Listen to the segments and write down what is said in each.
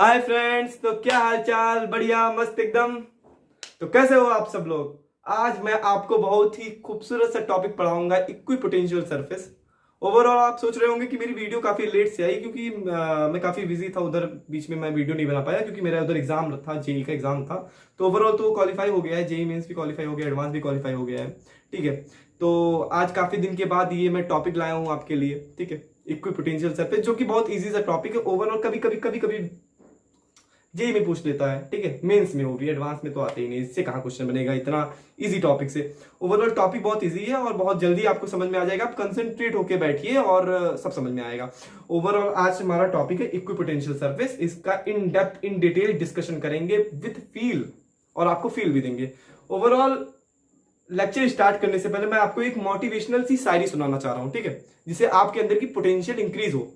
Hi friends, तो क्या हाल चाल? बढ़िया, मस्त एकदम। तो कैसे हो आप सब लोग? आज मैं आपको बहुत ही खूबसूरत सा टॉपिक पढ़ाऊंगा, इक्विपोटेंशियल सरफेस। ओवरऑल आप सोच रहे होंगे कि मेरी वीडियो काफी लेट से आई, क्योंकि मैं काफी बिजी था उधर, बीच में मैं वीडियो नहीं बना पाया क्योंकि मेरा उधर एग्जाम था, जेई का एग्जाम था। तो ओवरऑल तो क्वालिफाई हो गया है, जेई मेंस भी क्वालिफाई हो गया, एडवांस भी क्वालिफाई हो गया है। ठीक है। तो आज काफी दिन के बाद ये मैं टॉपिक लाया हूँ आपके लिए। ठीक है। इक्विपोटेंशियल सरफेस, जो कि बहुत इजी सा टॉपिक है। ओवरऑल कभी कभी कभी कभी जेई में पूछ लेता है, ठीक है, मेंस में हो भी, एडवांस में तो आते ही नहीं, इससे कहाँ क्वेश्चन बनेगा इतना इजी टॉपिक से। ओवरऑल टॉपिक बहुत इजी है और बहुत जल्दी आपको समझ में आ जाएगा। आप कंसंट्रेट होके बैठिए और सब समझ में आएगा। ओवरऑल आज हमारा टॉपिक है इक्विपोटेंशियल सरफेस। इसका in depth in detail discussion करेंगे विथ फील, और आपको फील भी देंगे। ओवरऑल लेक्चर स्टार्ट करने से पहले मैं आपको एक मोटिवेशनल सी शायरी सुनाना चाह रहा हूं, ठीक है, जिससे आपके अंदर की पोटेंशियल इंक्रीज हो।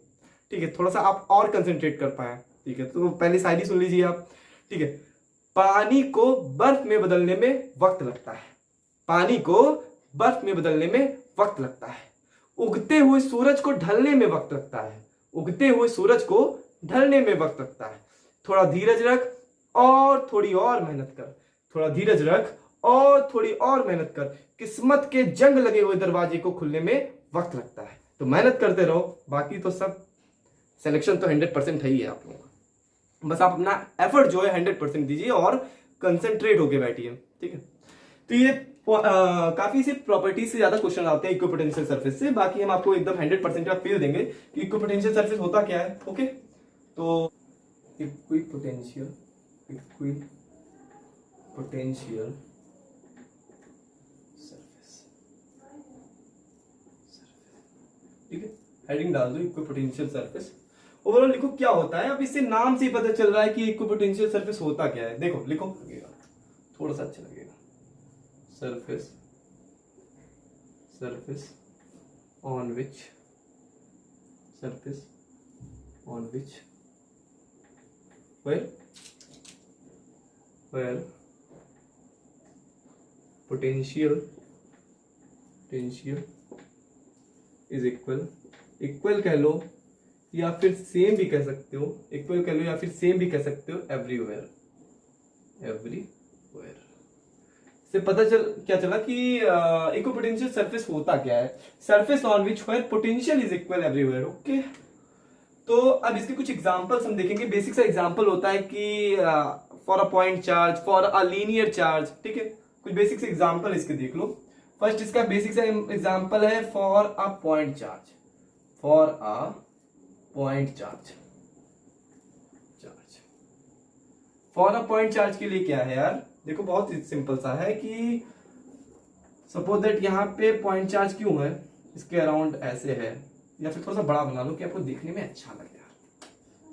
ठीक है, थोड़ा सा आप और कंसंट्रेट कर पाए। ठीक है, तो पहले शायरी सुन लीजिए आप। ठीक है। पानी को बर्फ में बदलने में वक्त लगता है। पानी को बर्फ में बदलने में वक्त लगता है। उगते हुए सूरज को ढलने में वक्त लगता है। उगते हुए सूरज को ढलने में वक्त लगता है। थोड़ा धीरज रख और थोड़ी और मेहनत कर। थोड़ा धीरज रख और थोड़ी और मेहनत कर। किस्मत के जंग लगे हुए दरवाजे को खुलने में वक्त लगता है। तो मेहनत करते रहो, बाकी तो सब सिलेक्शन तो 100% है ही है आप लोगों का। बस आप अपना एफर्ट जो है 100% दीजिए और कंसंट्रेट होके बैठिए। ठीक है। तो ये काफी से प्रॉपर्टीज से ज्यादा क्वेश्चन आते हैं इक्विपोटेंशियल सरफेस से। बाकी हम आपको एकदम 100% का फील देंगे कि इक्विपोटेंशियल सरफेस होता क्या है। ओके, तो इक्विपोटेंशियल सरफेस, ठीक है, हेडिंग डाल दो इक्विपोटेंशियल सरफेस। ओवरऑल लिखो क्या होता है। अब इससे नाम से ही पता चल रहा है कि इक्विपोटेंशियल सरफेस होता क्या है। देखो लिखो, थोड़ा सा अच्छा लगेगा। Surface, surface on which, surface on which where potential is equal कह लो या फिर सेम भी कह सकते हो। इक्वल कह लो या फिर सेम भी कह सकते हो। एवरीवेयर से पता चल क्या चला कि इक्विपोटेंशियल सरफेस होता क्या है। Surface on which where potential is equal everywhere. Okay, तो अब इसके कुछ एग्जांपल्स हम देखेंगे। बेसिक सा एग्जांपल होता है कि for a point charge, for a linear charge. ठीक है, कुछ बेसिक से एग्जांपल इसके देख लो। फर्स्ट इसका बेसिक सा एग्जांपल है for a point charge. For a point charge, for a point charge के लिए क्या है यार, देखो बहुत सिंपल सा है कि सपोज दैट यहाँ पे पॉइंट चार्ज क्यों है, इसके अराउंड ऐसे है, या फिर थोड़ा सा बड़ा बना लो कि आपको देखने में अच्छा लगे यार।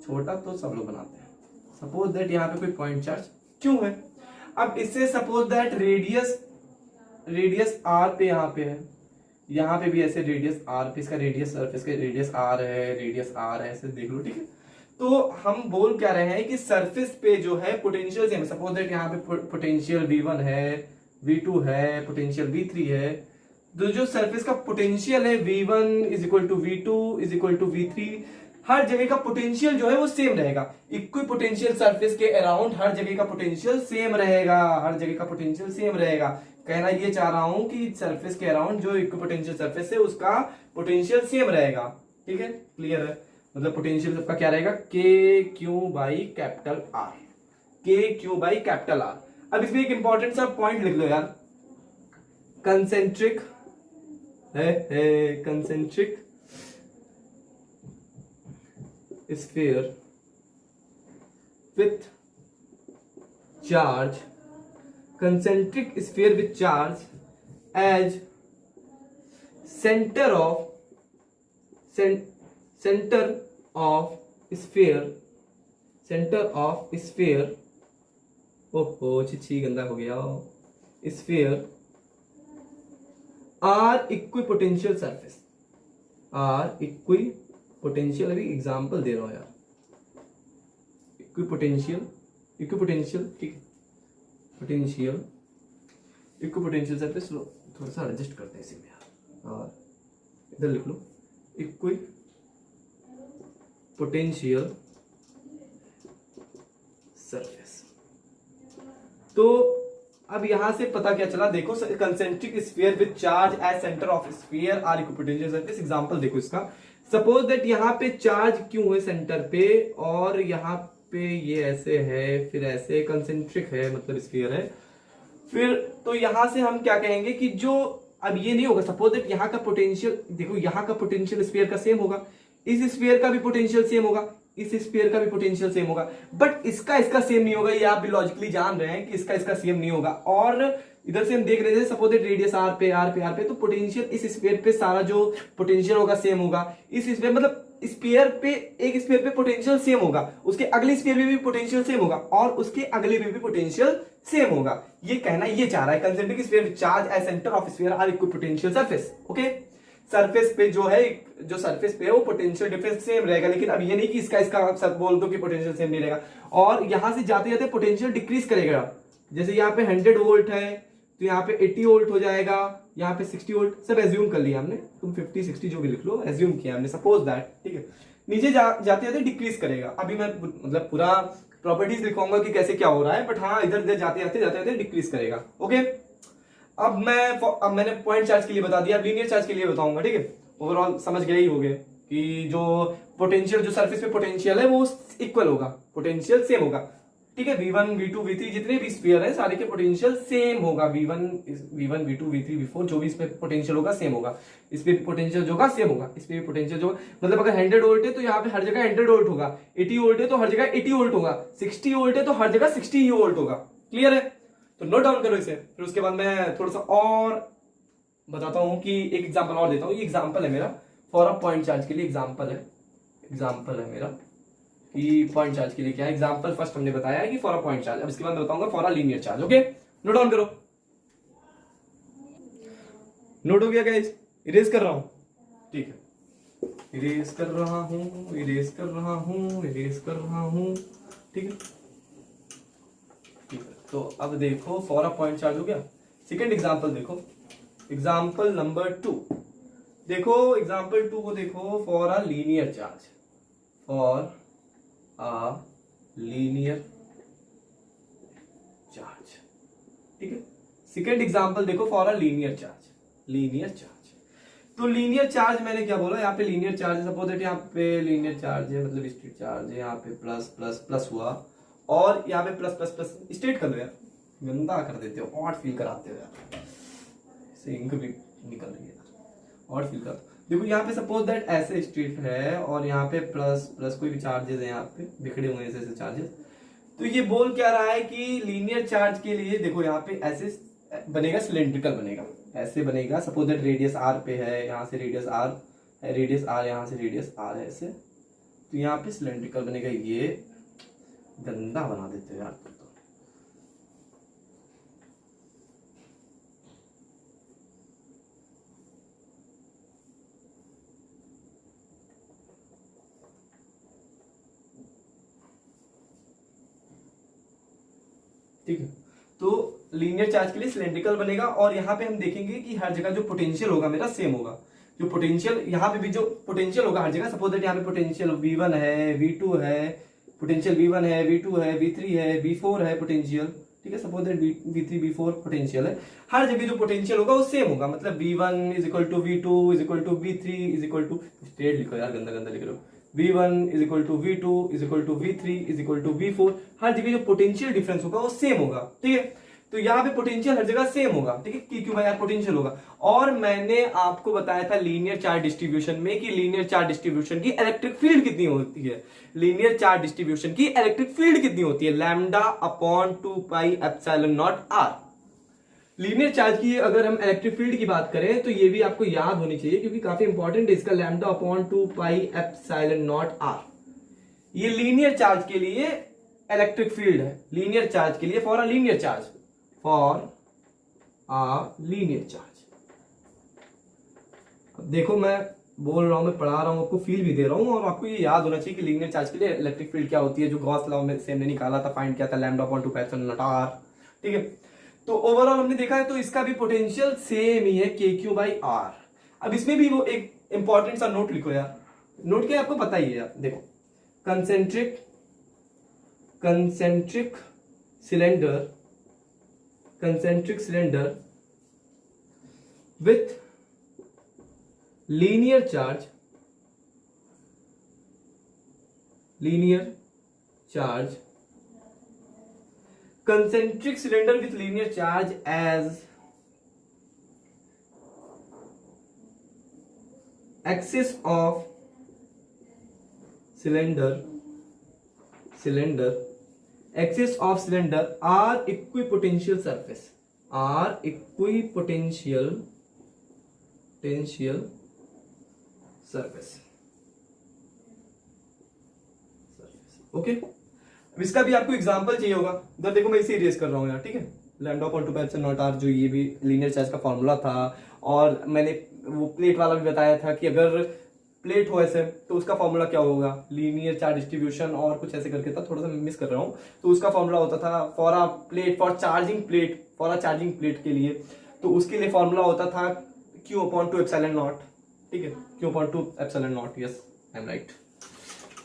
छोटा तो सब लोग बनाते हैं। सपोज दैट यहाँ पे कोई पॉइंट चार्ज क्यों है। अब इससे सपोज दैट रेडियस आर पे यहाँ पे है, यहाँ पे भी ऐसे रेडियस आर पे, इसका रेडियस सरफेस का रेडियस आर है, रेडियस आर है, ऐसे देख लो। ठीक है, तो हम बोल क्या रहे हैं कि सरफेस पे जो है पोटेंशियल सेम है। सपोज दैट यहाँ पे पोटेंशियल V1 है, V2 है, पोटेंशियल V3 है। तो जो सरफेस का पोटेंशियल है V1 is equal to V2 is equal to V3, हर जगह का पोटेंशियल जो है वो सेम रहेगा। इक्विपोटेंशियल सरफेस के अराउंड हर जगह का पोटेंशियल सेम रहेगा। हर जगह का पोटेंशियल सेम रहेगा। कहना ये चाह रहा हूं कि सरफेस के अराउंड जो इक्विपोटेंशियल सरफेस है उसका पोटेंशियल सेम रहेगा। ठीक है, क्लियर है। मतलब पोटेंशियल सबका क्या रहेगा, के क्यू बाई कैपिटल आर, के क्यू बाई कैपिटल आर। अब इसमें एक इंपॉर्टेंट सा पॉइंट लिख लो यार, कंसेंट्रिक है concentric sphere with charge, concentric sphere with charge as center of sphere, ओहो छी गंदा हो गया, sphere are equipotential surface, are equipotential. अभी एग्जांपल दे रहा हूं यार, इक्विपोटेंशियल ठीक है, पोटेंशियल इक्विपोटेंशियल सरफेस। थोड़ा सा एडजस्ट करते हैं इसी में यार, और इधर लिख लो इक्विपोटेंशियल सरफेस। तो अब यहां से पता क्या चला, देखो concentric sphere with charge as centre of sphere are equipotential surface. Example देखो इसका, सपोज दैट यहाँ पे चार्ज क्यों है सेंटर पे, और यहाँ पे ये ऐसे है, फिर ऐसे कंसेंट्रिक है मतलब स्फीयर है, फिर तो यहां से हम क्या कहेंगे कि जो अब ये नहीं होगा, सपोज दैट यहाँ का पोटेंशियल, देखो यहाँ का पोटेंशियल स्फीयर का सेम होगा, इस स्फीयर का भी पोटेंशियल सेम होगा, इस स्फीयर का भी पोटेंशियल सेम होगा, बट इसका सेम नहीं होगा। ये आप भी लॉजिकली जान रहे हैं कि इसका सेम नहीं होगा। और इधर से हम देख रहे थे सपोज दैट रेडियस आर पे तो पोटेंशियल इस स्फीयर पे सारा जो पोटेंशियल होगा सेम होगा, इस स्फीयर मतलब स्फीयर पे, एक स्फीयर पे पोटेंशियल सेम होगा, उसके अगले स्फीयर में भी पोटेंशियल सेम होगा, और उसके अगले में भी पोटेंशियल सेम होगा। ये कहना ये चाह रहा है concentric sphere with charge as centre of sphere are equipotential surface. Okay, surface पे जो है, जो सरफेस पे है वो पोटेंशियल डिफरेंस सेम रहेगा, लेकिन अब ये नहीं कि इसका सब बोल दो कि पोटेंशियल सेम नहीं रहेगा। और यहां से जाते जाते पोटेंशियल डिक्रीज करेगा। जैसे यहाँ पे 100 वोल्ट है तो यहाँ पे 80 वोल्ट हो जाएगा, यहाँ पे 60 वोल्ट, सब एज्यूम कर लिया हमने, तुम 50 60 जो भी लिख लो, एज्यूम किया हमने, सपोज दैट, ठीक है। नीचे जाते जाते डिक्रीज करेगा। अभी मैं मतलब पूरा प्रॉपर्टीज लिखूंगा कि कैसे क्या हो रहा है, बट हाँ इधर जाते जाते डिक्रीज करेगा। ओके, अब मैंने पॉइंट चार्ज के लिए बता दिया, अब लीनियर चार्ज के लिए बताऊंगा, ठीक है। ओवरऑल समझ गए ही होंगे कि जो पोटेंशियल, जो सरफेस पे पोटेंशियल है वो इक्वल होगा, पोटेंशियल सेम होगा, ठीक है। V1 V2 V3 जितने भी स्फीयर है सारे के पोटेंशियल सेम होगा, V1 V2 V3 V4 जो भी इसमें पोटेंशियल होगा सेम होगा, इस पे भी पोटेंशियल जो होगा सेम होगा, इस पे भी पोटेंशियल जो, मतलब अगर 100 वोल्ट है तो यहाँ पे हर जगह 100 वोल्ट होगा, 80 वोल्ट है तो हर जगह 80 वोल्ट होगा, 60 वोल्ट है तो हर जगह 60 ही वोल्ट होगा। क्लियर है? तो नोट डाउन करो इसे, फिर उसके बाद मैं थोड़ा सा और बताता हूं कि एक एग्जांपल और देता हूं। ये एग्जांपल है मेरा फॉर अ पॉइंट चार्ज के लिए, एग्जांपल है मेरा कि पॉइंट चार्ज के लिए क्या है। एग्जांपल फर्स्ट हमने बताया है कि फॉर अ पॉइंट चार्ज, अब इसके बाद मैं बताऊंगा for a linear charge. Okay, note down करो। नोट हो गया गाइस? इरेज कर रहा हूं, ठीक है, इरेज कर रहा हूं, इरेज कर रहा हूं, इरेज कर रहा हूं, ठीक है, ठीक है। तो अब देखो फॉर अ पॉइंट चार्ज हो गया। सेकंड एग्जांपल देखो, एग्जांपल नंबर 2 देखो, एग्जांपल 2 को देखो, for a linear charge, for a linear charge, ठीक है। सेकंड एग्जांपल देखो for a linear charge, linear charge. तो लीनियर चार्ज मैंने क्या बोला, यहाँ पे लीनियर चार्ज, सपोज दैट यहाँ पे लीनियर चार्ज है, मतलब स्ट्रेट चार्ज है, यहाँ पे प्लस प्लस प्लस हुआ, और यहाँ पे प्लस प्लस प्लस स्ट्रेट कर दो यार, गंदा कर देते हो, ऑड फील कराते हो यार, इंक भी निकल रही है, ऑड फील कर। देखो यहाँ पे सपोज दैट ऐसे स्ट्रेट है, और यहाँ पे प्लस प्लस कोई भी चार्जेस है, यहाँ पे बिखरे हुए ऐसे ऐसे चार्जेस। तो ये बोल क्या रहा है कि लीनियर चार्ज के लिए देखो यहाँ पे ऐसे बनेगा, सिलेंड्रिकल बनेगा, ऐसे बनेगा। सपोज दैट रेडियस आर पे है, यहाँ से रेडियस आर है, रेडियस आर, यहाँ से रेडियस आर है ऐसे, तो यहाँ पे सिलेंड्रिकल बनेगा। ये गंदा बना देते हो यार। ठीक है, तो लीनियर चार्ज के लिए सिलेंड्रिकल बनेगा, और यहाँ पे हम देखेंगे कि हर जगह जो पोटेंशियल होगा मेरा सेम होगा। जो पोटेंशियल यहाँ पे भी जो पोटेंशियल होगा हर जगह, सपोज दैट यहाँ पे पोटेंशियल V1 है, V2 है, पोटेंशियल V1 है, V2 है, V3 है, V4 है पोटेंशियल, ठीक है। Suppose that V3 V4 potential है, हर जगह जो पोटेंशियल होगा वो सेम होगा, मतलब V1 is equal to V2 is equal to V3 is equal to, straight लिखो यार, गंदा गंदा लिख लो, V1 is equal to V2 is equal to V3 is equal to V4, हर जगह जो पोटेंशियल डिफरेंस होगा वो सेम होगा, ठीक है। तो यहाँ पे पोटेंशियल हर जगह सेम होगा, ठीक है, क्यों भाई यार पोटेंशियल होगा। और मैंने आपको बताया था लीनियर चार्ज डिस्ट्रीब्यूशन में कि लीनियर चार्ज डिस्ट्रीब्यूशन की इलेक्ट्रिक फील्ड कितनी होती है, लीनियर चार्ज डिस्ट्रीब्यूशन की इलेक्ट्रिक फील्ड कितनी होती है, lambda upon 2 pi epsilon naught R. Linear charge की अगर हम इलेक्ट्रिक फील्ड की बात करें तो ये भी आपको याद होनी चाहिए, क्योंकि काफी इंपॉर्टेंट है इसका, lambda upon 2 pi epsilon naught R. ये लीनियर चार्ज के लिए इलेक्ट्रिक फील्ड है, लीनियर चार्ज के लिए, for a linear charge, for a linear charge. अब देखो मैं बोल रहा हूं, मैं पढ़ा रहा हूं, आपको फील भी दे रहा हूं, और आपको ये याद होना चाहिए कि लीनियर चार्ज के लिए इलेक्ट्रिक फील्ड क्या होती है, जो गॉस लॉ में से हमने निकाला था, फाइंड किया था, lambda upon 2 pi epsilon naught R, ठीक है। तो ओवरऑल हमने देखा है, तो इसका भी पोटेंशियल सेम ही है, KQ बाई आर। अब इसमें भी वो एक इंपॉर्टेंट सा नोट लिखो यार, नोट क्या आपको पता ही है यार, देखो concentric cylinder with linear charge concentric cylinder with linear charge as axis of cylinder are equipotential surface okay. अब इसका भी आपको एग्जांपल चाहिए होगा, इधर देखो मैं इसे इरेज कर रहा हूँ यार, ठीक है। Lambda upon 2 epsilon naught R, जो ये भी लीनियर चार्ज का फॉर्मूला था, और मैंने वो प्लेट वाला भी बताया था कि अगर प्लेट हो ऐसे तो उसका फॉर्मूला क्या होगा, लीनियर चार्ज डिस्ट्रीब्यूशन और कुछ ऐसे करके था, थोड़ा सा मिस कर रहा हूँ। तो उसका फॉर्मूला होता था फॉर अ चार्जिंग प्लेट के लिए, तो उसके लिए फॉर्मूला होता था Q अपॉन 2 एप्सिलॉन नॉट, ठीक है, Q upon 2 epsilon not, yes I am right.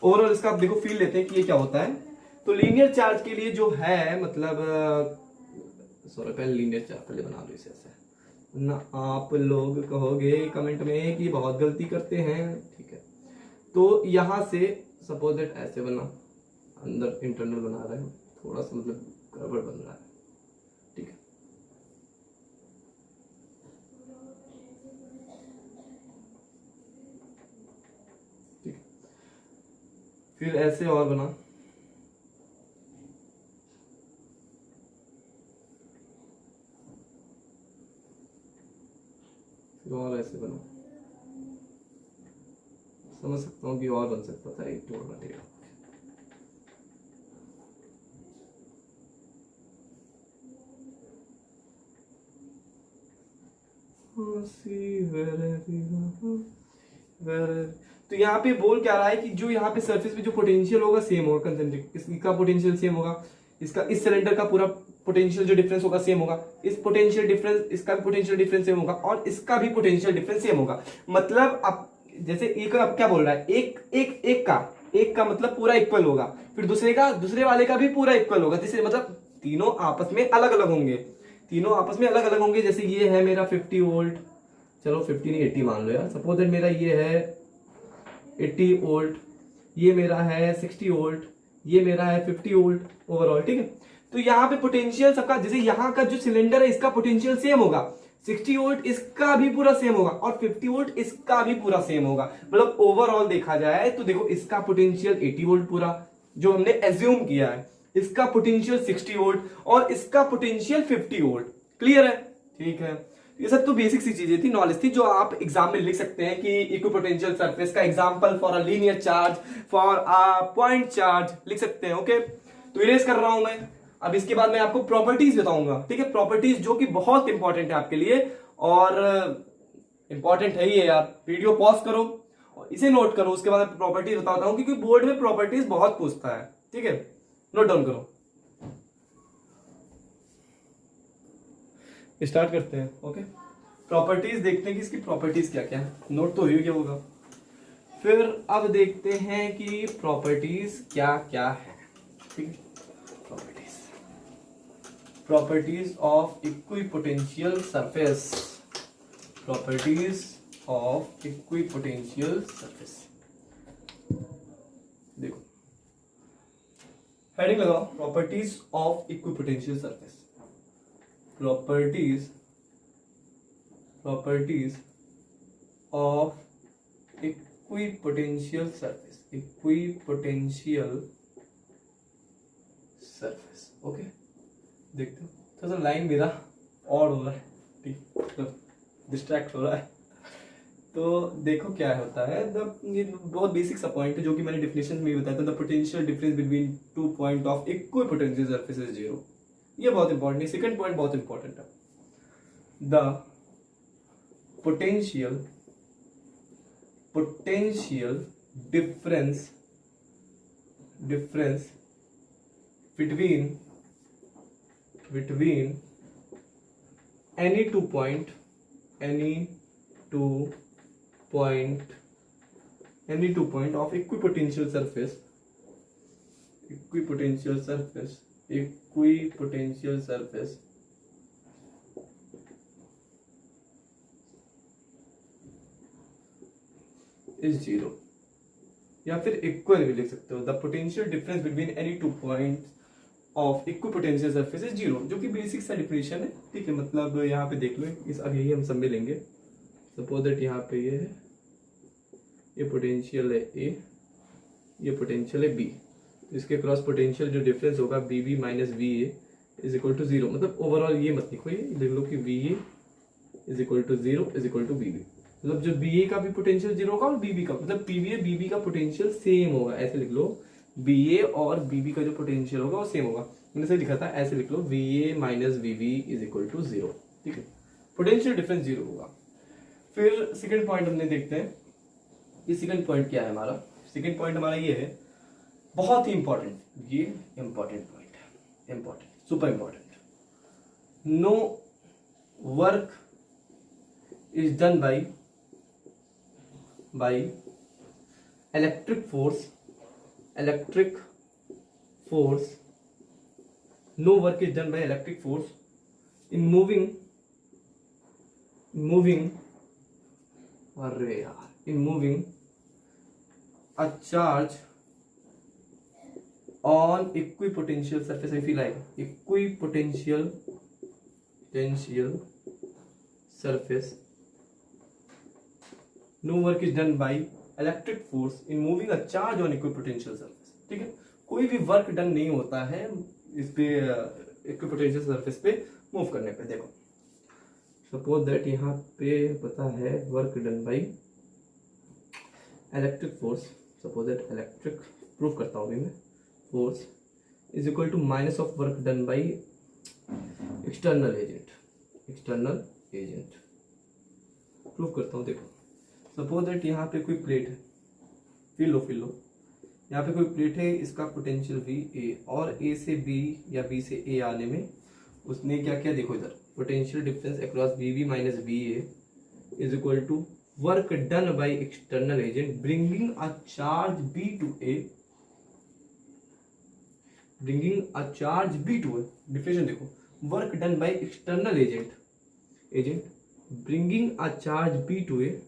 Overall इसका आप देखो फील लेते हैं कि ये क्या होता है। तो लीनियर चार्ज के लिए जो है, मतलब सॉरी पहले लीनियर चार्ज पहले बना दो इसे ऐसे ना, आप लोग कहोगे कमेंट में कि बहुत गलती करते हैं, ठीक है। तो यहां से सपोज दैट ऐसे बना, अंदर इंटरनल बना रहा है, थोड़ा सा मतलब गड़बड़ बन रहा है, ठीक है। ठीक है, फिर ऐसे और बना, फिर और ऐसे बना, समझ सकता हूँ कि और बन सकता था, एक और बनेगा। तो यहाँ पे बोल क्या रहा है कि जो यहाँ पे सरफेस पे जो पोटेंशियल होगा सेम होगा, कंसेंट्रिक, इसका पोटेंशियल सेम होगा, इसका इस सिलेंडर का पूरा पोटेंशियल जो डिफरेंस होगा सेम होगा, इस पोटेंशियल डिफरेंस, इसका भी पोटेंशियल डिफरेंस सेम होगा, और इसका भी पोटेंशियल डिफरेंस सेम होगा। मतलब अब जैसे एक अब क्या बोल रहा है, एक का मतलब पूरा इक्वल होगा, फिर दूसरे वाले का भी पूरा इक्वल होगा, जिससे मतलब तीनों आपस में अलग अलग होंगे। जैसे ये है मेरा 50 वोल्ट, चलो 50 नहीं 80 मान लो यार, सपोज दैट मेरा ये है 80 वोल्ट, ये मेरा है 60 वोल्ट, ये मेरा है 50 वोल्ट ओवरऑल, ठीक है। तो यहाँ पे पोटेंशियल सबका, जैसे यहाँ का जो सिलेंडर है इसका पोटेंशियल सेम होगा, 60 वोल्ट इसका भी पूरा सेम होगा, और 50 वोल्ट इसका भी पूरा सेम होगा। मतलब ओवरऑल देखा जाए तो देखो, इसका पोटेंशियल 80 वोल्ट पूरा जो हमने एज्यूम किया है, इसका पोटेंशियल 60 वोल्ट, और इसका पोटेंशियल 50 वोल्ट। क्लियर है, ठीक है। ये सब तो बेसिक सी चीजें थी, नॉलेज थी, जो आप एग्जाम में लिख सकते हैं कि इक्विपोटेंशियल सरफेस का example for a linear charge, for a point charge लिख सकते हैं। ओके, तो इरेज कर रहा हूं मैं। अब इसके बाद मैं आपको प्रॉपर्टीज बताऊंगा, ठीक है, प्रॉपर्टीज जो कि बहुत इंपॉर्टेंट है आपके लिए, और इंपॉर्टेंट है ये यार। वीडियो पॉज करो और इसे नोट करो, उसके बाद प्रॉपर्टीज बताता हूं, क्योंकि बोर्ड में प्रॉपर्टीज बहुत पूछता है, ठीक है। नोट डाउन करो, स्टार्ट करते हैं। ओके, प्रॉपर्टीज देखते हैं कि इसकी प्रॉपर्टीज क्या क्या है, नोट तो हो गया होगा। फिर अब देखते हैं कि प्रॉपर्टीज क्या क्या है, ठीक है। प्रॉपर्टीज ऑफ इक्विपोटेंशियल सरफेस, देखो हेडिंग लगाओ, properties of equipotential surface. properties of equipotential surface, okay. देखते हो, थोड़ा सा लाइन मेरा और हो रहा है, ठीक, डिस्ट्रैक्ट हो रहा है। तो देखो क्या होता है, ये बहुत बेसिक सा पॉइंट है जो कि मैंने डेफिनेशन में बताया था। The potential difference between 2 point of equipotential surface is 0। ये बहुत इंपॉर्टेंट है, सेकंड पॉइंट बहुत इंपॉर्टेंट है। The potential difference between any two point of equipotential surface equipotential surface, equipotential surface is zero, या फिर इक्वल भी लिख सकते हो। The potential difference between any two points of equipotential surface is zero, जो कि बेसिक सा डिफिनेशन है, ठीक है। मतलब यहाँ पे देख लो, इस अब यही हम सब में लेंगे। सपोज दैट यहाँ पे ये है, ये पोटेंशियल है ए, ये पोटेंशियल है बी, तो इसके क्रॉस पोटेंशियल जो डिफरेंस होगा B B minus V A is equal to zero. मतलब ओवरऑल ये मत लिखो, ये लिख लो कि V A is equal to zero is equal to B B. मतलब जो बी ए का भी पोटेंशियल जीरो होगा और बी बी का, मतलब P B A B B का पोटेंशियल सेम होगा, ऐसे लिख लो। बी ए और बी बी का जो पोटेंशियल होगा वो सेम होगा। मैंने सही लिखा था, ऐसे लिख लो, V A minus V B is equal to zero, ठीक है। पोटेंशियल डिफरेंस जीरो होगा। फिर सेकंड पॉइंट हमने देखते हैं, ये सेकंड पॉइंट क्या है हमारा। सेकंड पॉइंट हमारा ये है, बहुत ही इंपॉर्टेंट, ये इंपॉर्टेंट पॉइंट है, important, super important. No work is done by electric force, no work is done by electric force in moving a charge on equipotential surface. If you like, equipotential surface, no work is done by electric force in moving a charge on equipotential surface, ठीक है। कोई भी work done नहीं होता है इस पे equipotential surface पे मूव करने पे। देखो सपोज दैट यहाँ पे पता है work done by electric force, suppose that electric, proof करता हूँ अभी मैं, force is equal to minus of work done by external agent, proof करता हूँ। देखो सपोज दैट यहाँ पे कोई प्लेट है, फिल लो, यहाँ पे कोई प्लेट है, इसका पोटेंशियल वी ए, और ए से बी या बी से ए आने में उसने क्या किया, देखो इधर potential difference across B B minus B A is equal to work done by external agent bringing a charge B to A, definition देखो, work done by external agent bringing a charge B to A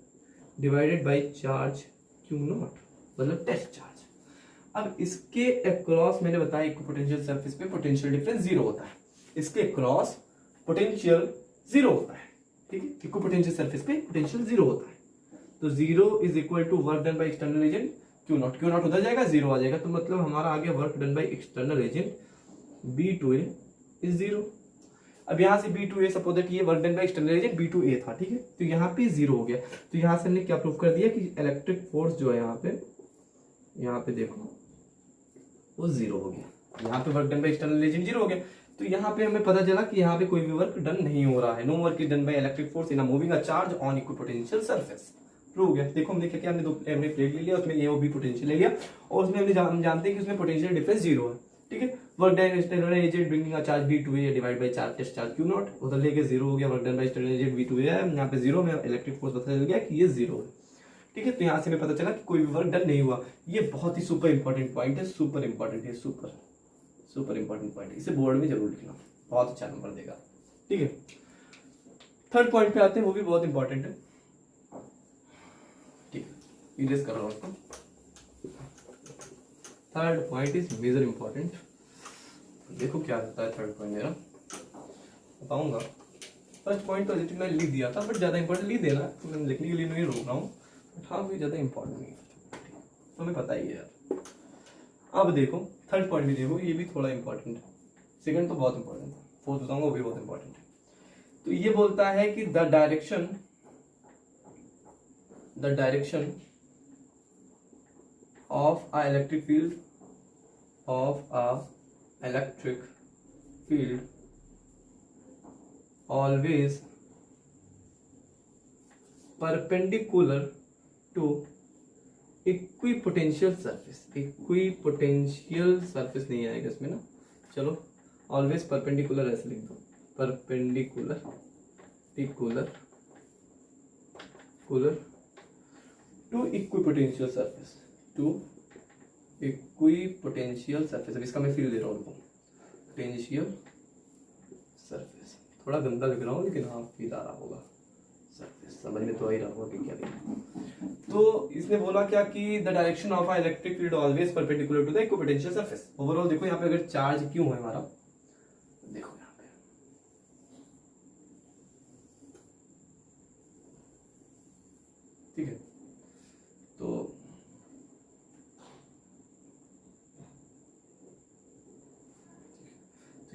divided by charge Q naught, मतलब test charge. अब इसके across मैंने बताया equipotential surface पे potential difference zero होता है, इसके अक्रॉस पोटेंशियल जीरो होता है, ठीक है। इक्विपोटेंशियल सरफेस पे पोटेंशियल जीरो होता है, तो zero is equal to work done by external agent Q naught उधर जाएगा, जीरो आ जाएगा। तो मतलब हमारा आ गया work done by external agent B to A is zero. अब यहाँ से B2A सपोज दैट ये work done by external agent B2A था, ठीक है, तो यहाँ पे जीरो हो गया। तो यहाँ से हमने क्या प्रूव कर दिया कि इलेक्ट्रिक फोर्स जो है यहाँ पे देखो वो जीरो हो गया। यहाँ पे work done by external agent zero हो गया, तो यहाँ पे हमें पता चला कि यहाँ पे कोई भी वर्क डन नहीं हो रहा है। No work is done by electric force in a moving a charge on equipotential surface, prove हो गया। देखो हमने क्या किया, हमने प्लेट ले लिया, उसमें ए और बी पोटेंशियल ले लिया, और उसमें हम जानते हैं कि उसमें पोटेंशियल डिफरेंस जीरो है, ठीक है। Work done external agent bringing a charge B2A divide by charge test charge Q naught, उधर लेके जीरो हो गया। Work done by external agent B2A है, यहाँ पे जीरो में इलेक्ट्रिक फोर्स पता चल गया कि ये जीरो है, ठीक है। तो यहाँ से हमें पता चला कि कोई भी वर्क डन नहीं हुआ। ये बहुत ही सुपर इंपॉर्टेंट पॉइंट है, सुपर इंपॉर्टेंट है, सुपर इंपॉर्टेंट पॉइंट है। इसे बोर्ड में जरूर लिखना, बहुत अच्छा नंबर देगा, ठीक है। थर्ड पॉइंट पे आते हैं, वो भी बहुत इंपॉर्टेंट है, ठीक है, इरेज कर रहा हूँ उसको। Third point is major important. देखो क्या होता है थर्ड पॉइंट मेरा, बताऊंगा। फर्स्ट पॉइंट तो मैं लिख दिया था, बट ज्यादा इंपॉर्टेंट लिख देना, तो मैं लिखने के लिए नहीं रोक रहा हूँ, बट हाँ कोई ज्यादा इंपॉर्टेंट नहीं है, तो हमें पता ही है यार। अब देखो थर्ड पॉइंट भी देखो, ये भी थोड़ा इंपॉर्टेंट है। सेकंड तो बहुत इंपॉर्टेंट था, फोर्थ बताऊंगा वो भी बहुत इंपॉर्टेंट है। तो ये बोलता है कि the direction of a electric field always perpendicular to equipotential surface नहीं आएगा इसमें ना, चलो always perpendicular ऐसे लिख दो, perpendicular to equipotential surface, to equipotential surface. अब इसका मैं फील दे रहा हूँ, पोटेंशियल सरफेस। थोड़ा गंदा लिख रहा हूँ लेकिन हाँ फील आ रहा होगा, सरफेस समझ में तो आ ही रहा होगा कि क्या लिखा। तो इसने बोला क्या कि the direction of electric field always perpendicular to the equipotential surface. Overall देखो यहाँ पे अगर चार्ज क्यों है हमारा, देखो यहाँ पे ठीक है, तो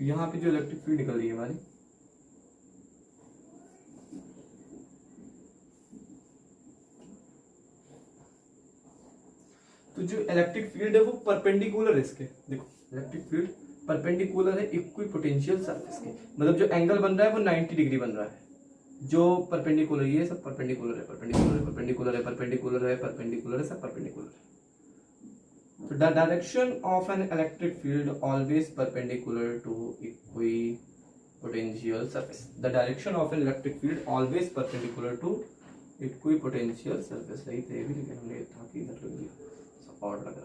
यहाँ पे जो इलेक्ट्रिक फील्ड निकल रही है हमारी, तो जो इलेक्ट्रिक फील्ड है वो परपेंडिकुलर है इसके। देखो इलेक्ट्रिक फील्ड परपेंडिकुलर है इक्विपोटेंशियल सरफेस के, मतलब जो एंगल बन रहा है वो 90 डिग्री बन रहा है। जो परपेंडिकुलर, ये सब परपेंडिकुलर है, परपेंडिकुलर है, परपेंडिकुलर है, परपेंडिकुलर है, परपेंडिकुलर है, सब परपेंडिकुलर है। तो the direction of an electric field always perpendicular to equipotential surface. The direction of an electric field always perpendicular to equipotential surface. सही थे भी, लेकिन हमने था कि इधर लग दिया, ऑड लग रहा था।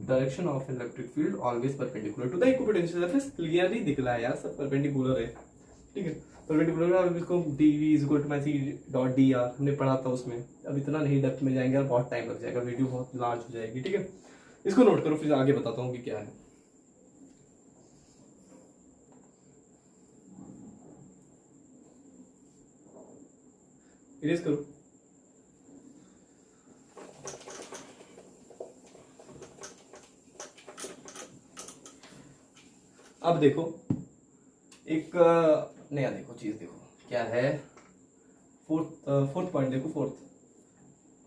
Direction of electric field always perpendicular to the equipotential surface. Clearly दिख रहा है यार, सब परपेंडिकुलर है, ठीक है, परपेंडिकुलर। अब इसको dv is equal to minus c.dr हमने पढ़ा था उसमें, अब इतना नहीं डेप्थ में जाएंगे और बहुत टाइम लग जाएगा, वीडियो बहुत लार्ज हो जाएगी, ठीक है। इसको नोट करो, फिर आगे बताता हूँ कि क्या है। इरेज करो। अब देखो एक नया देखो चीज, देखो क्या है, फोर्थ पॉइंट देखो, फोर्थ।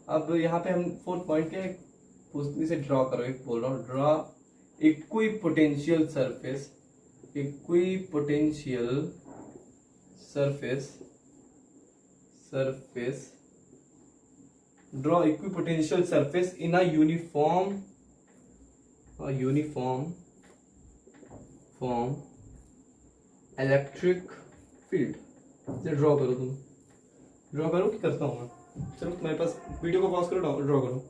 अब यहाँ पे हम फोर्थ पॉइंट के इसे ड्रॉ करो, एक बोल रहा हूँ, draw equipotential surface, equipotential surface, surface, draw equipotential surface in a uniform form electric field. Draw करो, तुम ड्रॉ करो कि करता हूँ मैं? चलो मेरे पास, वीडियो को पॉज करो, ड्रॉ करो।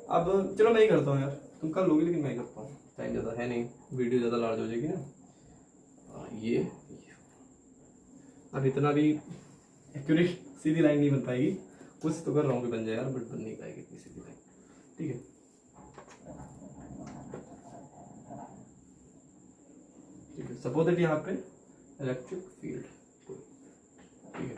अब चलो मैं ही करता हूँ यार, तुम कर लोगे लेकिन मैं ही करता हूँ, टाइम ज़्यादा है नहीं, वीडियो ज़्यादा लार्ज हो जाएगी ना। ये अब इतना भी एक्यूरेट सीधी लाइन नहीं बन पाएगी, कुछ तो कर रहा हूँ कि बन जाए यार, बट बन नहीं पाएगी इतनी सीधी लाइन, ठीक है। ठीक है, सपोज दैट यहाँ पे इलेक्ट्रिक फील्ड, ठीक है।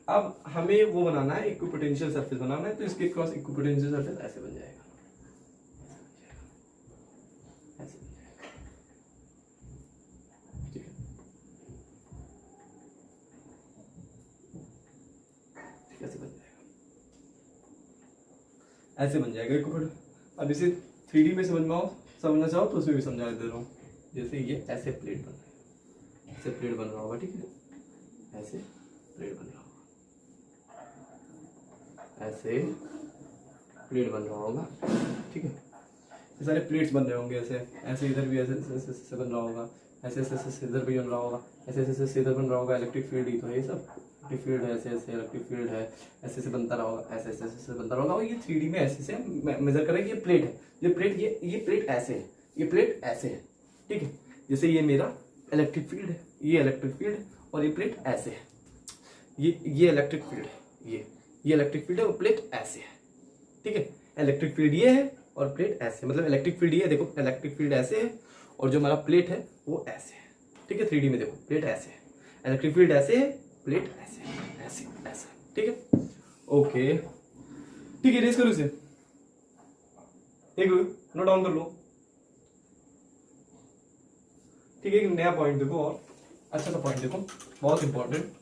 अब हमें वो बनाना है, इक्विपोटेंशियल सरफेस बनाना है, तो इसके क्रॉस इक्विपोटेंशियल सरफेस ऐसे बन जाएगा, ऐसे बन जाएगा, ठीक है, ऐसे बन जाएगा, ऐसे बन जाएगा इक्विपोटेंशियल। अब इसे 3D में समझना चाहो तो उसमें भी समझा दे रहा हूँ। जैसे ये ऐसे प्लेट बन रहा है, ऐसे प्लेट बन रहा होगा, ठीक है, ऐसे प्लेट बन रहा होगा, ऐसे प्लेट बन रहा होगा, ठीक है। ये सारे प्लेट्स बन रहे होंगे, ऐसे ऐसे, इधर भी ऐसे ऐसे ऐसे बन रहा होगा, ऐसे ऐसे ऐसे इधर भी बन रहा होगा, ऐसे ऐसे ऐसे इधर बन रहा होगा। इलेक्ट्रिक फील्ड ही तो है ये सब, इलेक्ट्रिक फील्ड है, ऐसे ऐसे इलेक्ट्रिक फील्ड है, ऐसे ऐसे बनता रहा होगा, ऐसे ऐसे ऐसे बनता रहा होगा। और ये 3D में ऐसे से मेजर करेंगे। ये प्लेट है, ये प्लेट, ये प्लेट ऐसे है, ये प्लेट ऐसे है, ठीक है। जैसे ये मेरा इलेक्ट्रिक फील्ड है, ये इलेक्ट्रिक फील्ड है, और ये प्लेट ऐसे है, ये इलेक्ट्रिक फील्ड है, ये इलेक्ट्रिक फील्ड है, और प्लेट ऐसे है, ठीक है। इलेक्ट्रिक फील्ड ये है और प्लेट ऐसे, मतलब इलेक्ट्रिक फील्ड ये है, देखो इलेक्ट्रिक फील्ड ऐसे है और जो हमारा प्लेट है वो ऐसे है, ठीक है। 3D में देखो प्लेट ऐसे है, इलेक्ट्रिक फील्ड ऐसे है, प्लेट ऐसे ऐसे ऐसे, ठीक है, ओके, ठीक है। रेस करो इसे, एक नोट डाउन कर लो, ठीक है। एक नया पॉइंट देखो, और अच्छा सा पॉइंट देखो, बहुत इंपॉर्टेंट,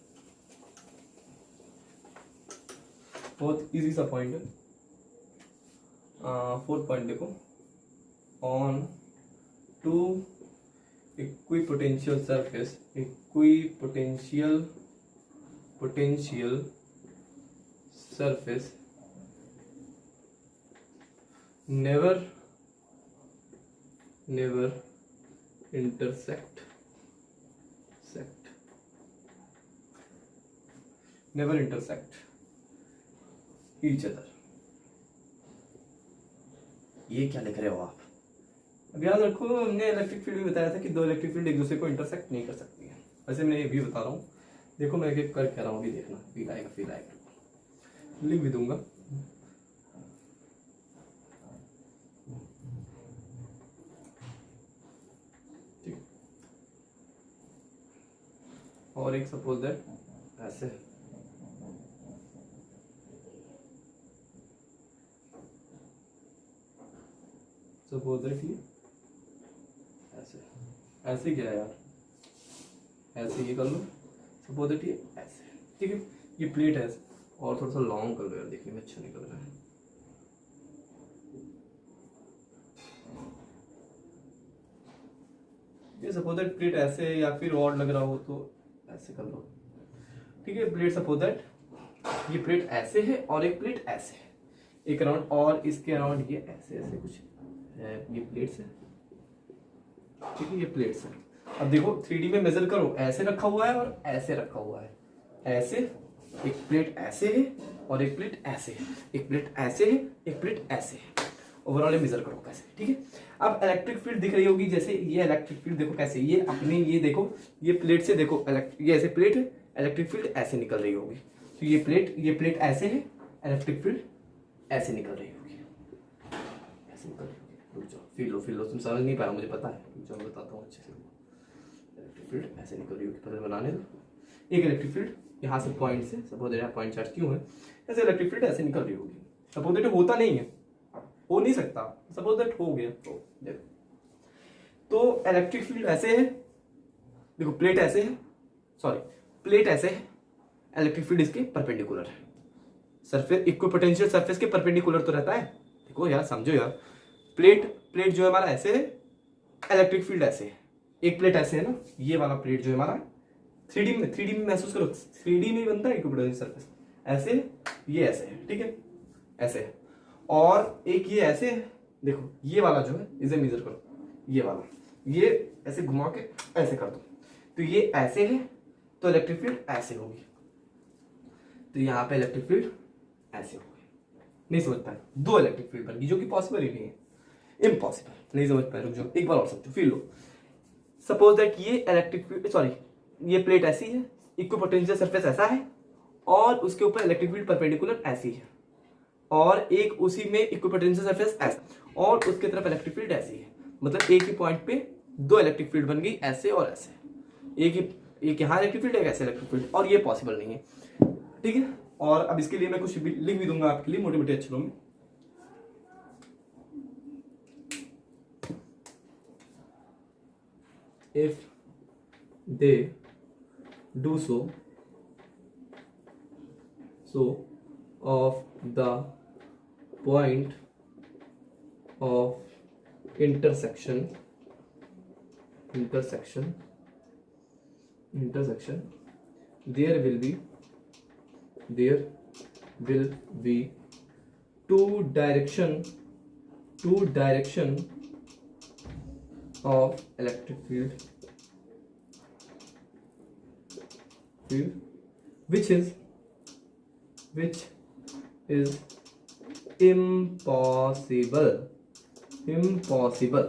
बहुत इजी सा पॉइंट है। फोर्थ पॉइंट देखो, on two equipotential surface, equipotential surface never intersect, never intersect, each other. ये क्या लिख रहे हो आप? अब याद रखो, हमने इलेक्ट्रिक फील्ड भी बताया था कि दो इलेक्ट्रिक फील्ड एक दूसरे को इंटरसेक्ट नहीं कर सकती है। वैसे मैं ये भी बता रहा हूँ, देखो मैं एक कर कह रहा हूँ, अभी देखना फील आएगा, फील आएगा, लिंक भी दूंगा। ठीक, और एक सपोज दैट ऐसे, सपोज दैट ये ऐसे, ऐसे क्या है यार, ऐसे ये कर लो, सपोज दैट ये ऐसे, ठीक है। ये प्लेट है, और थोड़ा सा लॉन्ग कर लो यार, देखने में अच्छा निकल रहा है। ये सपोज दैट प्लेट ऐसे, या फिर और लग रहा हो तो ऐसे कर लो, ठीक है। प्लेट सपोज दैट ये प्लेट ऐसे है और एक प्लेट ऐसे है, एक अराउंड, और इसके अराउंड ये ऐसे ऐसे कुछ है, ये प्लेट्स है, ठीक है, ये प्लेट्स है। अब देखो 3D में मेजर करो, ऐसे रखा हुआ है और ऐसे रखा हुआ है, ऐसे, एक प्लेट ऐसे है और एक प्लेट ऐसे है, एक प्लेट ऐसे है, एक प्लेट ऐसे है। ओवरऑल मेजर करो कैसे, ठीक है। अब इलेक्ट्रिक फील्ड दिख रही होगी, जैसे ये इलेक्ट्रिक फील्ड देखो कैसे, ये अपने ये देखो, ये प्लेट से देखो, ये ऐसे प्लेट है, इलेक्ट्रिक फील्ड ऐसे निकल रही होगी। तो ये प्लेट ऐसे है, इलेक्ट्रिक फील्ड ऐसे निकल रही होगी, ऐसे निकल रही होगी। रुक जाओ, फील लो, तुम समझ नहीं पाया मुझे पता है, रुक जाओ मैं बताता हूँ अच्छे से। इलेक्ट्रिक फील्ड ऐसे निकल रही होगी, पहले बनाने दो। एक इलेक्ट्रिक फील्ड यहाँ से पॉइंट से, सपोज दैट पॉइंट चार्ज क्यों है, ऐसे इलेक्ट्रिक फील्ड ऐसे निकल रही होगी। सपोज दैट होता नहीं है, हो नहीं सकता, सपोज दैट हो गया, तो देखो, तो इलेक्ट्रिक फील्ड ऐसे है, देखो प्लेट ऐसे है, सॉरी प्लेट ऐसे है, इलेक्ट्रिक फील्ड इसके परपेंडिकुलर है, सरफेस इक्विपोटेंशियल सरफेस के परपेंडिकुलर तो रहता है। देखो यार समझो यार, प्लेट जो है हमारा ऐसे है, इलेक्ट्रिक फील्ड ऐसे है, एक प्लेट ऐसे है ना, ये वाला प्लेट जो है हमारा 3D में महसूस करो, 3D में बनता है इक्विपोटेंशियल सरफेस, ऐसे ये ऐसे है, ठीक है, ऐसे है। और एक ये ऐसे है, देखो ये वाला जो है इसे मेजर करो, ये वाला, ये ऐसे घुमा के ऐसे कर दो, तो ये ऐसे है, तो इलेक्ट्रिक फील्ड ऐसे होगी, तो यहाँ पे इलेक्ट्रिक फील्ड ऐसे होगी। नहीं समझ पाए, दो इलेक्ट्रिक फील्ड बन गई, जो कि पॉसिबल ही नहीं है, इम्पॉसिबल। नहीं समझ पाए, रुक जाओ एक बार और समझो, फील लो। सपोज दैट ये इलेक्ट्रिक फील्ड, सॉरी ये प्लेट ऐसी है, इक्विपोटेंशियल सरफेस ऐसा है, और उसके ऊपर इलेक्ट्रिक फील्ड परपेंडिकुलर ऐसी है, और एक उसी में इक्विपोटेंशियल सरफेस ऐसा, और उसके तरफ इलेक्ट्रिक फील्ड ऐसी है। मतलब एक ही पॉइंट पे दो इलेक्ट्रिक फील्ड बन गई, ऐसे और ऐसे, एक यहाँ इलेक्ट्रिक फील्ड, एक ऐसे इलेक्ट्रिक फील्ड, और ये पॉसिबल नहीं है, ठीक है। और अब इसके लिए मैं कुछ लिख भी दूंगा आपके लिए मोटे मोटे अक्षरों में। If they do so of the point of intersection, there will be two direction of electric field which is impossible।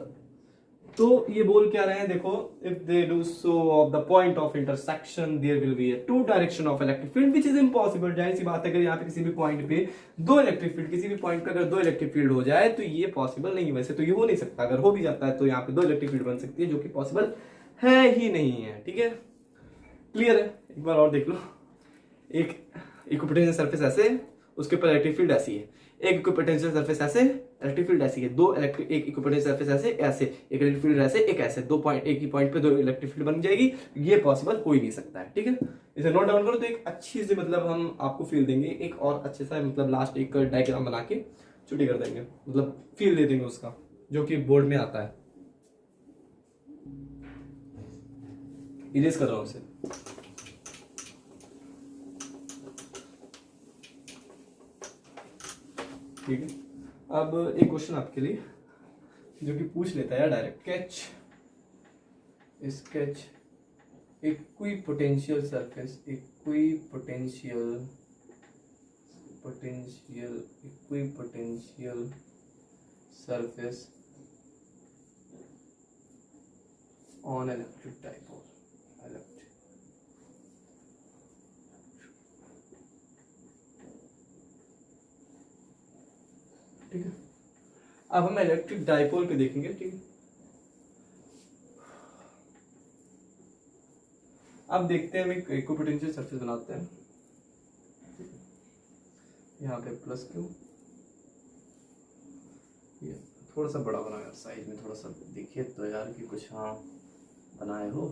तो ये बोल क्या रहे हैं, देखो, if they do so of the point of intersection there will be a two direction of electric field which is impossible। जाहिर सी बात है, अगर यहाँ पे किसी भी पॉइंट पे दो इलेक्ट्रिक फील्ड, किसी भी पॉइंट पे अगर दो इलेक्ट्रिक फील्ड हो जाए तो ये पॉसिबल नहीं है। वैसे तो ये हो नहीं सकता, अगर हो भी जाता है तो यहाँ पे दो इलेक्ट्रिक फील्ड बन सकती है, जो कि पॉसिबल है ही नहीं है, ठीक है, क्लियर है। एक बार और देख लो, एक इक्विपोटेंशियल सरफेस ऐसे है, उसके ऊपर इलेक्ट्रिक फील्ड ऐसी है, एक इक्विपोटेंशियल सरफेस ऐसे, इलेक्ट्रिक फील्ड ऐसी है, दो इलेक्ट्रिक, एक इक्विपोटेंशियल सरफेस ऐसे, एक इलेक्ट्रिक फील्ड ऐसे, एक ऐसे, दो पॉइंट, एक ही पॉइंट पे दो इलेक्ट्रिक फील्ड बन जाएगी, ये पॉसिबल हो ही नहीं सकता है, ठीक है। इसे नोट डाउन करो, तो एक अच्छी से मतलब हम आपको फील देंगे, एक और अच्छे सा मतलब लास्ट एक डायग्राम बना के छुट्टी कर देंगे, मतलब फील दे देंगे उसका, जो कि बोर्ड में आता है। इरेज कर रहा हूं उसे। ठीक है, अब एक क्वेश्चन आपके लिए जो कि पूछ लेता है direct, sketch equipotential surface, equipotential surface on electric dipole. ठीक है, अब हम इलेक्ट्रिक डाइपोल पे देखेंगे। ठीक है, अब देखते हैं हम एक इक्विपोटेंशियल सरफेस बनाते हैं। यहाँ पे प्लस क्यू, ये थोड़ा सा बड़ा बना यार, साइज में थोड़ा सा देखिए तो यार कि कुछ हाँ बनाए हो,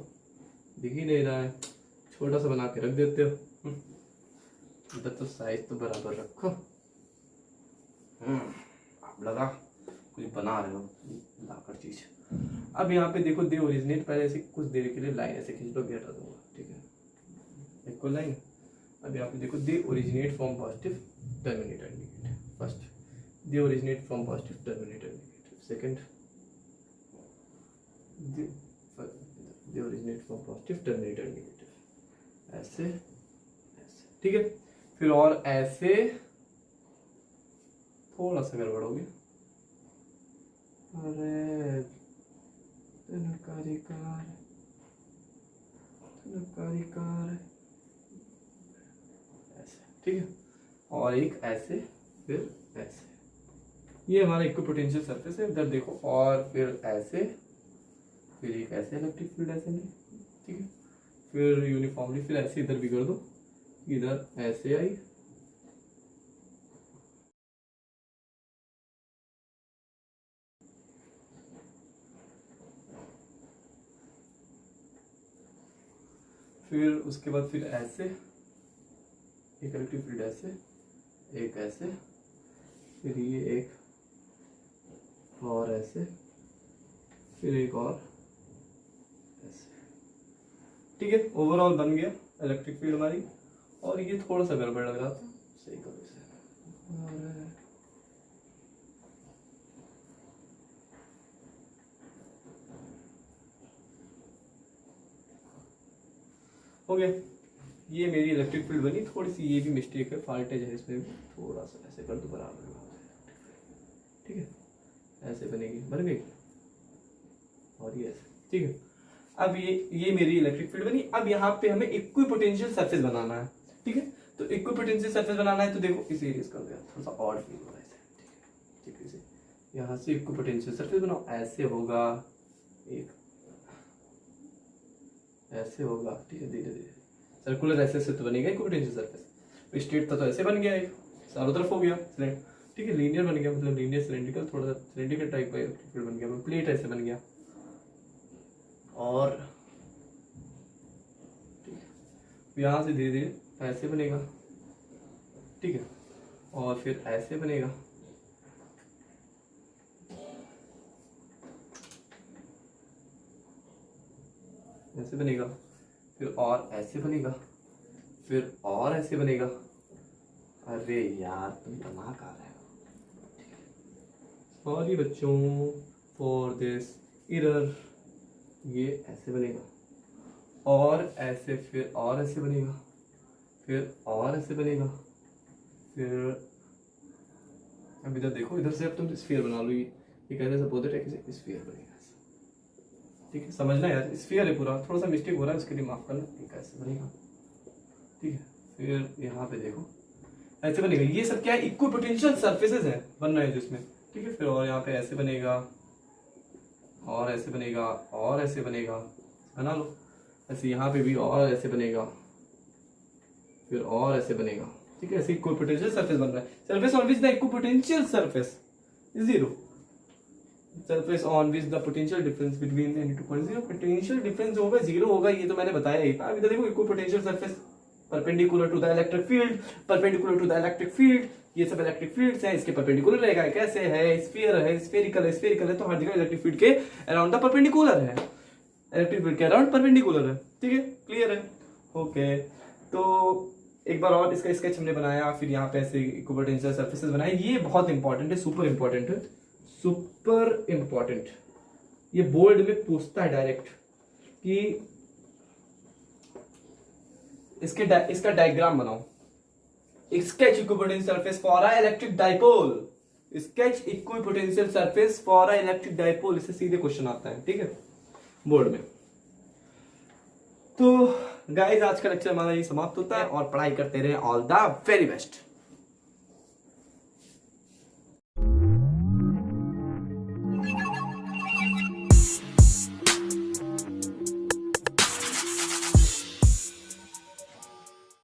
दिख ही नहीं रहा है, छोटा सा बना के रख देते हो। इधर तो साइज तो बराबर रखो। आप लगा कुछ बना रहे हो लाकर चीज। अब यहाँ पे देखो दे ओरिजिनेट, पहले ऐसे कुछ देर के लिए लाइन ऐसे खींच लो, भी हटा दूंगा। ठीक है, एक लाइन। अब यहाँ पे देखो they originate from positive terminate and negative. First they originate from positive terminate and negative. Second they originate from positive terminate and negative. ऐसे ऐसे। ठीक है, फिर और ऐसे थोड़ा सा गड़बड़ हो गया। अरे ऐसे। ठीक है, और एक ऐसे फिर ऐसे। ये हमारा इक्विपोटेंशियल सरफेस है। इधर देखो, और फिर ऐसे, फिर एक ऐसे इलेक्ट्रिक फील्ड ऐसे नहीं। ठीक है, फिर यूनिफॉर्मली फिर ऐसे इधर भी कर दो, इधर ऐसे आई, फिर उसके बाद फिर ऐसे एक इलेक्ट्रिक फील्ड ऐसे, एक ऐसे, फिर ये एक और ऐसे, फिर एक और ऐसे। ठीक है, ओवरऑल बन गया इलेक्ट्रिक फील्ड हमारी। और ये थोड़ा सा गड़बड़ लग रहा था, सही करो इसे। हो गया, ये मेरी इलेक्ट्रिक फील्ड बनी। थोड़ी सी ये भी मिस्टेक है, फॉल्टेज है इसमें भी, थोड़ा सा ऐसे कर दो बराबर। ठीक है, ऐसे बनेगी, बन गई। और ये ऐसे। ठीक है, अब ये मेरी इलेक्ट्रिक फील्ड बनी। अब यहाँ पे हमें इक्विपोटेंशियल सरफेस बनाना है। ठीक है, तो इक्विपोटेंशियल सरफेस बनाना है तो देखो इसे इरेज कर दिया, थोड़ा सा ऑड फील हो रहा है इसे। ठीक है, इसे यहाँ से इक्विपोटेंशियल सरफेस बनाओ। ऐसे होगा, एक ऐसे होगा। ठीक है, धीरे धीरे सर्कुलर ऐसे से तो बनेगा इक्विपोटेंशियल सरफेस। स्ट्रेट था तो ऐसे बन गया, एक चारों तरफ हो गया। ठीक है, लीनियर बन गया, मतलब लीनियर सिलेंड्रिकल, थोड़ा सा सिलेंड्रिकल टाइप का फील्ड बन गया। प्लेट ऐसे बन गया। और ठीक है, यहाँ से धीरे धीरे ऐसे बनेगा। ठीक है, और फिर ऐसे बनेगा। ऐसे बनेगा, फिर और ऐसे बनेगा, फिर और ऐसे बनेगा। अरे यार तुम बना कहाँ रहे हो? सॉरी बच्चों फॉर दिस एरर। ये ऐसे बनेगा, और ऐसे, फिर और ऐसे बनेगा, फिर और ऐसे बनेगा, फिर अब इधर देखो, इधर से अब तुम स्फीयर बना लो। ये कैसे सपोज है कि स्फीयर बनेगा। ठीक है, समझना यार, स्फीयर है पूरा, थोड़ा सा मिस्टेक हो रहा है उसके लिए माफ करना। कैसे बनेगा? ठीक है, फिर यहाँ पे देखो ऐसे बनेगा। ये सब क्या है? इक्विपोटेंशियल सरफेसेस है बन रहे हैं जिसमें। ठीक है, फिर और यहाँ पे ऐसे बनेगा, और ऐसे बनेगा, और ऐसे बनेगा, बना लो। ऐसे यहाँ पे भी और ऐसे बनेगा, फिर और ऐसे बनेगा। ठीक है, ऐसे इक्विपोटेंशियल सरफेस बन रहा है। Surface on which the equipotential surface is zero. Surface on which the potential difference between any two point zero. Potential difference होगा, जीरो होगा, ये तो मैंने बताया ही। अब इधर देखो, equipotential surface perpendicular to the electric field, perpendicular to the electric field. ये सब इलेक्ट्रिक फील्ड्स हैं, इसके परपेंडिकुलर रहेगा। कैसे है? स्फीयर है, स्फेरिकल है, स्फेरिकल है तो हर जगह इलेक्ट्रिक फील्ड के अराउंड द परपेंडिकुलर है। इलेक्ट्रिक फील्ड के अराउंड परपेंडिकुलर है। ठीक है, क्लियर है? ओके, तो एक बार और इसका स्केच हमने बनाया, फिर यहाँ पे ऐसे इक्विपोटेंशियल सरफेसेस बनाए। ये बहुत इंपॉर्टेंट है, सुपर इंपॉर्टेंट है, सुपर इंपॉर्टेंट। ये बोर्ड में पूछता है डायरेक्ट कि इसका डायग्राम बनाओ। Sketch equipotential surface for a electric dipole. Sketch equipotential surface for a electric dipole, इससे सीधे क्वेश्चन आता है, ठीक है, बोर्ड में। तो गाइस आज का लेक्चर हमारा ये समाप्त होता है और पढ़ाई करते रहे। All the very best.